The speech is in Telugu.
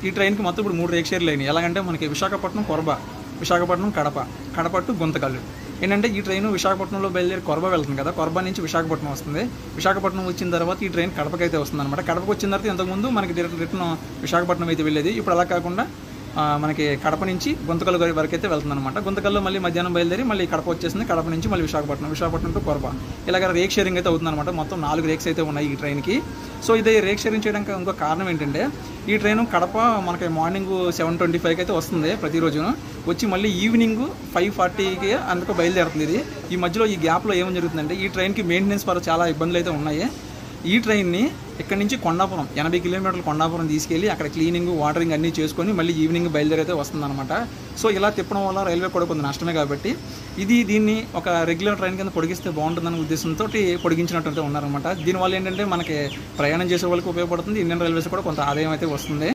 ఈ ట్రైన్కి మొత్తం ఇప్పుడు 3 రేక్ షేర్లు అయినాయి. ఎలాగంటే మనకి విశాఖపట్నం కొరబ, విశాఖపట్నం కడప, కడప టు గుంతకల్లు. ఏంటంటే ఈ ట్రైన్ విశాఖపట్నంలో బయలుదేరి కొరబ వెళ్తుంది కదా, కొరబ నుంచి విశాఖపట్నం వస్తుంది. విశాఖపట్నం వచ్చిన తర్వాత ఈ ట్రైన్ కడపకి అయితే వస్తుంది అనమాట. కడపకు వచ్చిన తర్వాత ఇంతకుముందు మనకి రిటర్న్ విశాఖపట్నం అయితే వెళ్ళేది. ఇప్పుడు అలా కాకుండా మనకి కడప నుంచి గుంతకల్లు వరకు అయితే వెళ్తుంది అనమాట. గుంతకల్లో మళ్ళీ మధ్యాహ్నం బయలుదేరి మళ్ళీ కడప వచ్చేసింది. కడప నుంచి మళ్ళీ విశాఖపట్నం, విశాఖపట్నం టు కొరబ. ఇలాగ రేక్ షేరింగ్ అయితే అవుతుంది అనమాట. మొత్తం 4 రేక్స్ అయితే ఉన్నాయి ఈ ట్రైన్కి. సో ఇది రేక్ షేరింగ్ చేయడానికి ఇంకో కారణం ఏంటంటే ఈ ట్రైన్ కడప మనకి మార్నింగ్ 7:25కి అయితే వస్తుంది ప్రతిరోజు. వచ్చి మళ్ళీ ఈవినింగ్ 5:40కి అందుకు బయలుదేరుతుంది ఇది. ఈ మధ్యలో ఈ గ్యాప్లో ఏమని జరుగుతుందంటే ఈ ట్రైన్కి మెయింటెనెన్స్ పరంగా చాలా ఇబ్బందులు అయితే ఉన్నాయి. ఈ ట్రైన్ని ఇక్కడ నుంచి కొండాపురం 80 కిలోమీటర్లు కొండాపురం తీసుకెళ్ళి అక్కడ క్లీనింగ్, వాటరింగ్ అన్నీ చేసుకొని మళ్ళీ ఈవినింగ్ బయలుదేరైతే వస్తుందన్నమాట. సో ఇలా తిప్పడం వల్ల రైల్వే కూడా కొంచెం నష్టమే కాబట్టి దీన్ని ఒక రెగ్యులర్ ట్రైన్ కింద పొడిగిస్తే బాగుంటుందన్న ఉద్దేశంతో పొడిగించినట్టు ఉన్నారనమాట. దీనివల్ల ఏంటంటే మనకి ప్రయాణం చేసే వాళ్ళకి ఉపయోగపడుతుంది, ఇండియన్ రైల్వేస్ కూడా కొంత ఆదాయం అయితే వస్తుంది.